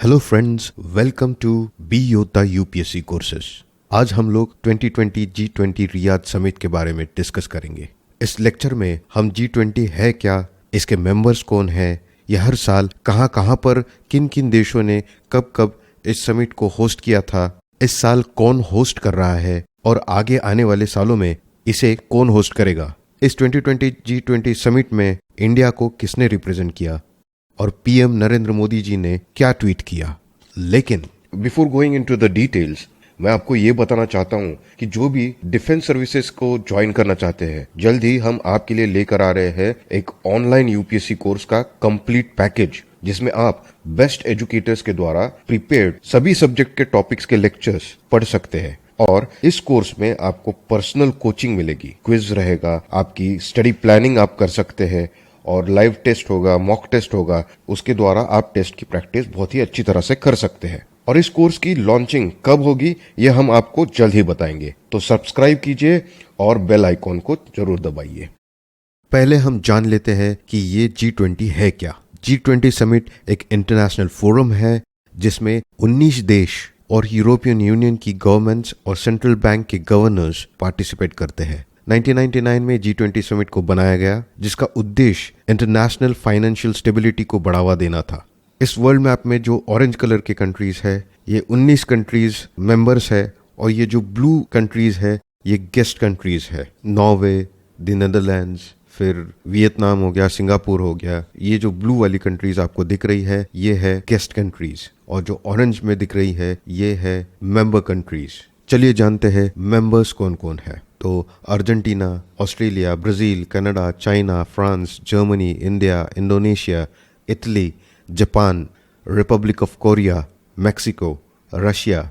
Hello friends, welcome to be Yoddha UPSC courses. आज हम लोग 2020 G20 रियाद समिट के बारे में डिस्कस करेंगे। इस लेक्चर में हम G20 है क्या, इसके मेंबर्स कौन हैं, यह हर साल कहाँ कहाँ पर किन किन देशों ने कब कब इस समिट को होस्ट किया था, इस साल कौन होस्ट कर रहा है और आगे आने वाले सालों में इसे कौन होस्ट करेगा। इस 2020 G20 समिट में इंडिया को किसने रिप्रेजेंट किया और पीएम नरेंद्र मोदी जी ने क्या ट्वीट किया। लेकिन before going into the details, मैं आपको ये बताना चाहता हूँ कि जो भी डिफेंस सर्विसेज को ज्वाइन करना चाहते हैं, जल्द ही हम आपके लिए लेकर आ रहे हैं एक ऑनलाइन यूपीएससी कोर्स का कंप्लीट पैकेज, जिसमें आप बेस्ट एजुकेटर्स के द्वारा प्रिपेयर्ड सभी सब्जेक्ट के टॉपिक्स के लेक्चर्स पढ़ सकते हैं। और इस कोर्स में आपको पर्सनल कोचिंग मिलेगी, क्विज रहेगा, आपकी स्टडी प्लानिंग आप कर सकते हैं और लाइव टेस्ट होगा, मॉक टेस्ट होगा। उसके द्वारा आप टेस्ट की प्रैक्टिस बहुत ही अच्छी तरह से कर सकते हैं। और इस कोर्स की लॉन्चिंग कब होगी यह हम आपको जल्द ही बताएंगे, तो सब्सक्राइब कीजिए और बेल आइकॉन को जरूर दबाइए। पहले हम जान लेते हैं कि ये G20 है क्या। G20 समिट एक इंटरनेशनल फोरम है जिसमें 19 देश और यूरोपियन यूनियन की गवर्नमेंट्स और सेंट्रल बैंक के गवर्नर्स पार्टिसिपेट करते हैं। 1999 में G20 समिट को बनाया गया, जिसका उद्देश्य इंटरनेशनल फाइनेंशियल स्टेबिलिटी को बढ़ावा देना था। इस वर्ल्ड मैप में जो ऑरेंज कलर के कंट्रीज है, ये 19 कंट्रीज मेंबर्स है, और ये जो ब्लू कंट्रीज है ये गेस्ट कंट्रीज है। नॉर्वे, द नेदरलैंड्स, फिर वियतनाम हो गया, सिंगापुर हो गया। ये जो ब्लू वाली कंट्रीज आपको दिख रही है ये है गेस्ट कंट्रीज, और जो ऑरेंज में दिख रही है ये है मेंबर कंट्रीज। चलिए जानते हैं मेंबर्स कौन कौन है। तो Argentina, Australia, Brazil, Canada, China, France, Germany, India, Indonesia, Italy, Japan, Republic of Korea, Mexico, Russia,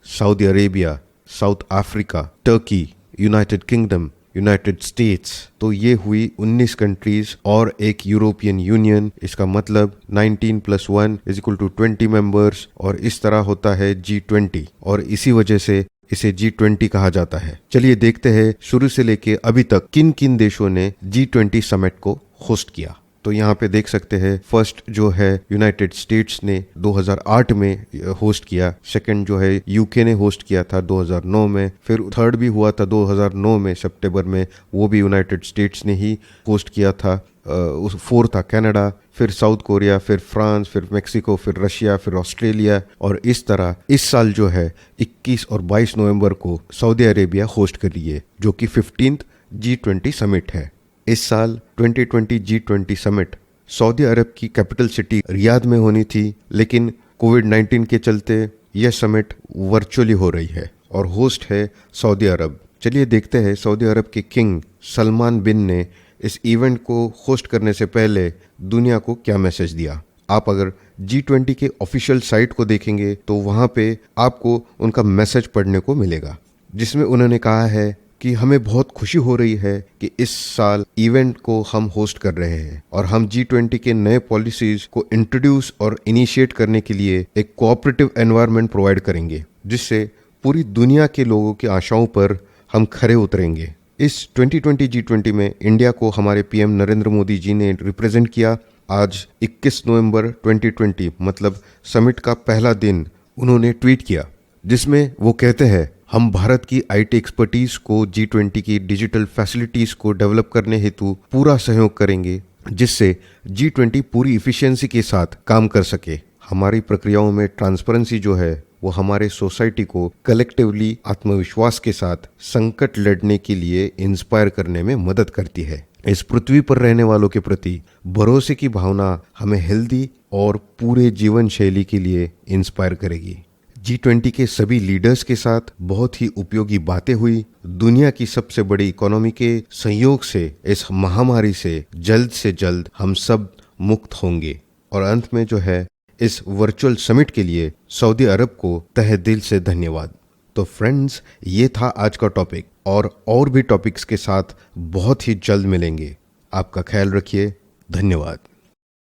Saudi Arabia, south Africa, Turkey, United kingdom, United states. तो ये हुई 19 कंट्रीज और एक यूरोपियन यूनियन। इसका मतलब 19 + 1 = 20 मेंबर्स, और इस तरह होता है G20, और इसी वजह से इसे G20 कहा जाता है। चलिए देखते हैं शुरू से लेके अभी तक किन किन देशों ने G20 समिट को होस्ट किया। तो यहाँ पे देख सकते हैं, फर्स्ट जो है यूनाइटेड स्टेट्स ने 2008 में होस्ट किया, सेकंड जो है यूके ने होस्ट किया था 2009 में, फिर थर्ड भी हुआ था 2009 में सितंबर में, वो भी यूनाइटेड स्टेट्स ने ही होस्ट किया था। फोर्थ था कनाडा, फिर साउथ कोरिया, फिर फ्रांस, फिर मेक्सिको, फिर रशिया, फिर ऑस्ट्रेलिया। और इस तरह इस साल जो है 21 और 22 नवंबर को सऊदी अरेबिया होस्ट कर रही है, जो कि 15th G20 समिट है। इस साल 2020 G20 समिट सऊदी अरब की कैपिटल सिटी रियाद में होनी थी, लेकिन कोविड-19 के चलते यह समिट वर्चुअली हो रही है और होस्ट है सऊदी अरब। चलिए देखते हैं सऊदी अरब के किंग सलमान बिन ने इस इवेंट को होस्ट करने से पहले दुनिया को क्या मैसेज दिया। आप अगर G20 के ऑफिशियल साइट को देखेंगे तो वहाँ पे आपको उनका मैसेज पढ़ने को मिलेगा, जिसमें उन्होंने कहा है कि हमें बहुत खुशी हो रही है कि इस साल इवेंट को हम होस्ट कर रहे हैं, और हम G20 के नए पॉलिसीज को इंट्रोड्यूस और इनिशिएट करने के लिए एक कोऑपरेटिव एनवायरनमेंट प्रोवाइड करेंगे, जिससे पूरी दुनिया के लोगों की आशाओं पर हम खरे उतरेंगे। इस 2020 G20 में इंडिया को हमारे पीएम नरेंद्र मोदी जी ने रिप्रेजेंट किया। आज 21 नवंबर 2020 मतलब समिट का पहला दिन उन्होंने ट्वीट किया, जिसमें वो कहते हैं, हम भारत की IT एक्सपर्टीज को G20 की डिजिटल फैसिलिटीज को डेवलप करने हेतु पूरा सहयोग करेंगे, जिससे G20 पूरी इफिशिएंसी के साथ काम कर सके। हमारी प्रक्रियाओं में ट्रांसपेरेंसी जो है वो हमारे सोसाइटी को कलेक्टिवली आत्मविश्वास के साथ संकट लड़ने के लिए इंस्पायर करने में मदद करती है। इस पृथ्वी पर रहने वालों के प्रति भरोसे की भावना हमें हेल्दी और पूरे जीवन शैली के लिए इंस्पायर करेगी। G20 के सभी लीडर्स के साथ बहुत ही उपयोगी बातें हुई। दुनिया की सबसे बड़ी इकोनॉमी के सहयोग से इस महामारी से जल्द हम सब मुक्त होंगे। और अंत में जो है, इस वर्चुअल समिट के लिए सऊदी अरब को तहे दिल से धन्यवाद। तो फ्रेंड्स, ये था आज का टॉपिक, और भी टॉपिक्स के साथ बहुत ही जल्द मिलेंगे। आपका ख्याल रखिए। धन्यवाद।